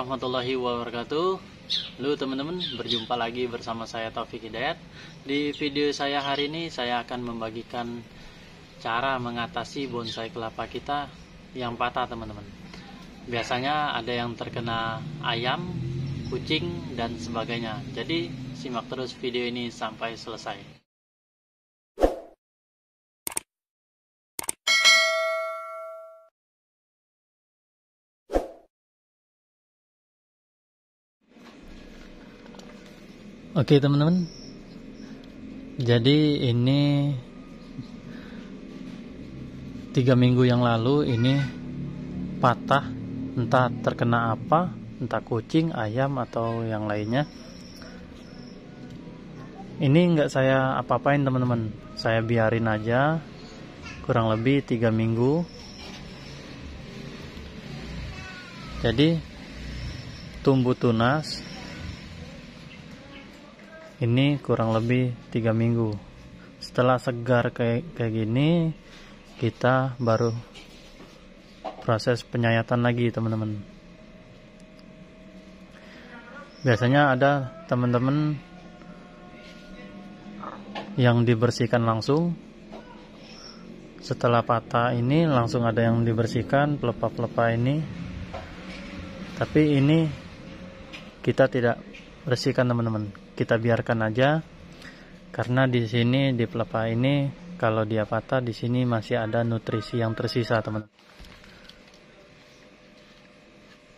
warahmatullahi wabarakatuh. Halo teman-teman, berjumpa lagi bersama saya Taufik Hidayat. Di video saya hari ini saya akan membagikan cara mengatasi bonsai kelapa kita yang patah teman-teman. Biasanya ada yang terkena ayam, kucing, dan sebagainya. Jadi simak terus video ini sampai selesai. Oke teman-teman, jadi ini 3 minggu yang lalu ini patah, entah terkena apa, entah kucing, ayam, atau yang lainnya. Ini nggak saya apa-apain teman-teman, saya biarin aja kurang lebih 3 minggu. Jadi tumbuh tunas ini kurang lebih 3 minggu. Setelah segar kayak gini, kita baru proses penyayatan lagi teman-teman. Biasanya ada teman-teman yang dibersihkan langsung. Setelah patah ini langsung ada yang dibersihkan pelepah-pelepah ini. Tapi ini kita tidak bersihkan teman-teman. Kita biarkan aja, karena di sini di pelepah ini kalau dia patah di sini masih ada nutrisi yang tersisa teman.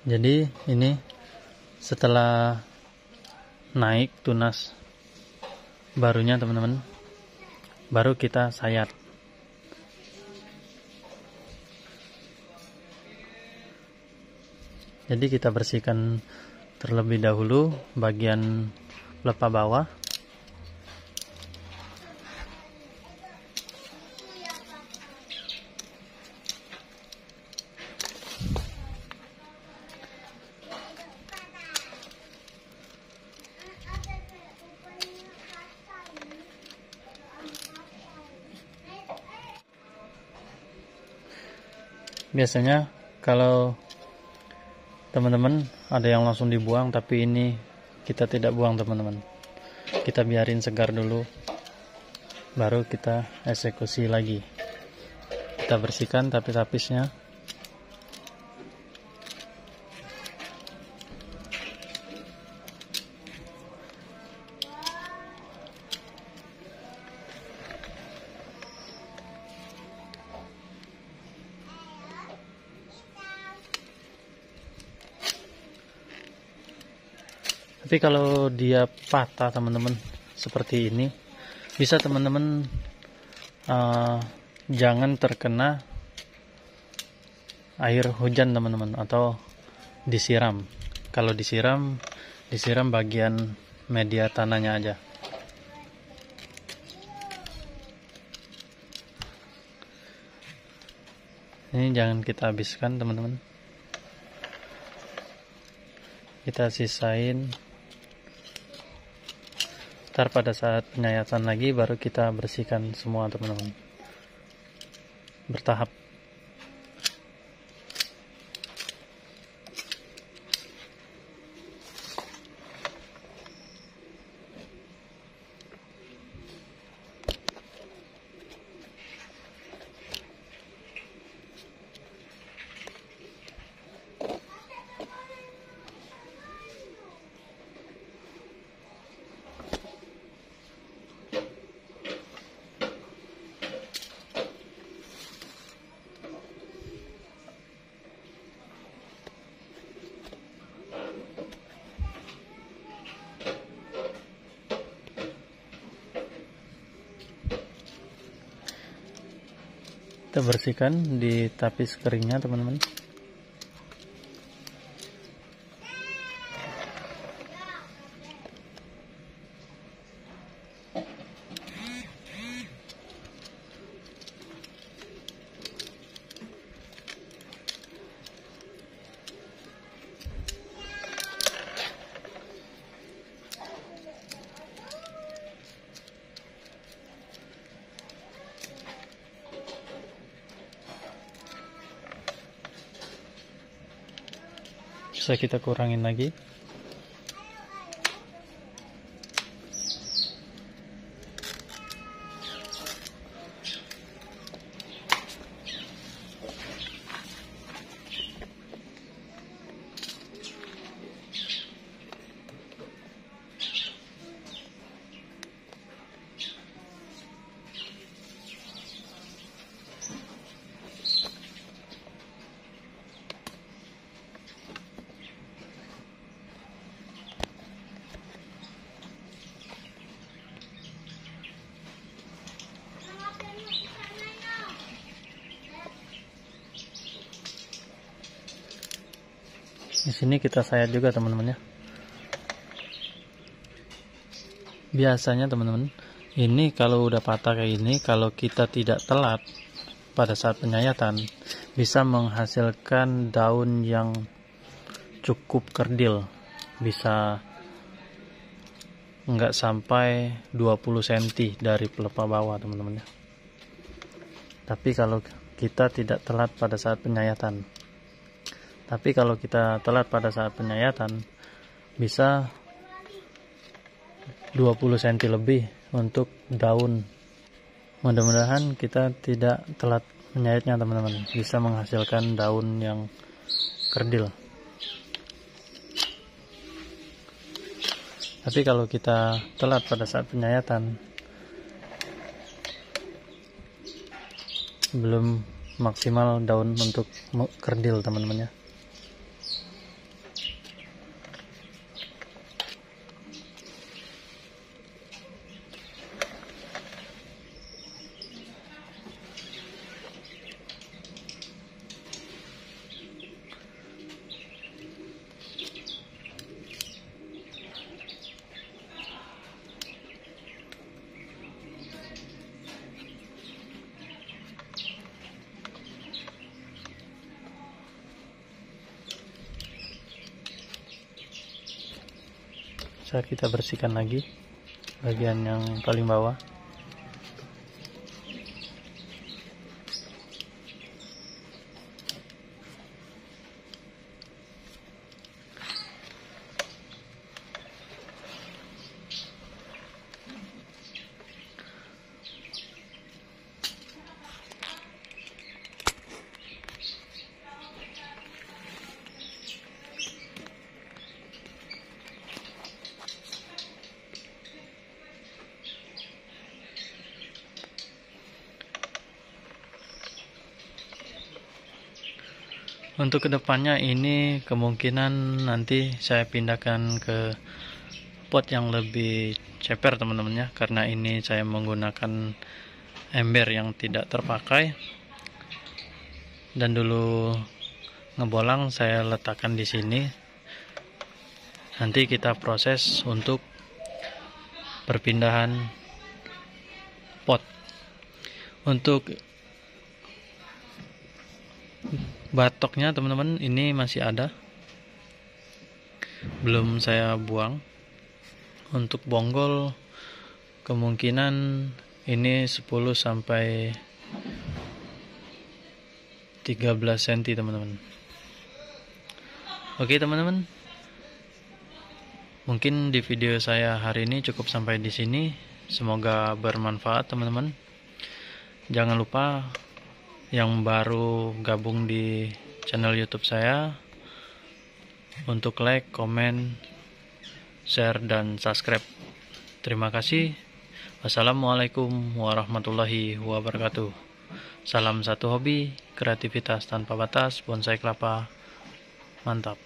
Jadi ini setelah naik tunas barunya teman-teman, baru kita sayat. Jadi kita bersihkan terlebih dahulu bagian pelepah bawah. Biasanya kalau teman-teman ada yang langsung dibuang, tapi ini kita tidak buang teman-teman. Kita biarin segar dulu, baru kita eksekusi lagi. Kita bersihkan tapis-tapisnya. Tapi kalau dia patah teman-teman seperti ini, bisa teman-teman jangan terkena air hujan teman-teman, atau disiram. Kalau disiram bagian media tanahnya aja. Ini jangan kita habiskan teman-teman, kita sisain. Ntar pada saat penyayatan lagi baru kita bersihkan semua teman-teman, bertahap. Kita bersihkan di tapis keringnya teman-teman. Bisa kita kurangin lagi. Di sini kita sayat juga teman-teman ya. Biasanya teman-teman, ini kalau udah patah kayak ini, kalau kita tidak telat pada saat penyayatan, bisa menghasilkan daun yang cukup kerdil. Bisa nggak sampai 20 cm dari pelepah bawah teman-teman ya. Tapi kalau kita tidak telat pada saat penyayatan, bisa 20 cm lebih untuk daun. Mudah-mudahan kita tidak telat menyayatnya teman-teman, bisa menghasilkan daun yang kerdil. Tapi kalau kita telat pada saat penyayatan, belum maksimal daun untuk kerdil teman-teman ya. Bisa kita bersihkan lagi bagian yang paling bawah. Untuk kedepannya ini kemungkinan nanti saya pindahkan ke pot yang lebih ceper teman-teman ya, karena ini saya menggunakan ember yang tidak terpakai, dan dulu ngebolang saya letakkan di sini. Nanti kita proses untuk perpindahan pot. Untuk batoknya teman-teman ini masih ada, belum saya buang. Untuk bonggol kemungkinan ini 10 sampai 13 cm teman-teman. Oke teman-teman, mungkin di video saya hari ini cukup sampai di sini. Semoga bermanfaat teman-teman. Jangan lupa yang baru gabung di channel YouTube saya untuk like, komen, share, dan subscribe. Terima kasih. Wassalamualaikum warahmatullahi wabarakatuh. Salam satu hobi, kreativitas tanpa batas, bonsai kelapa. Mantap.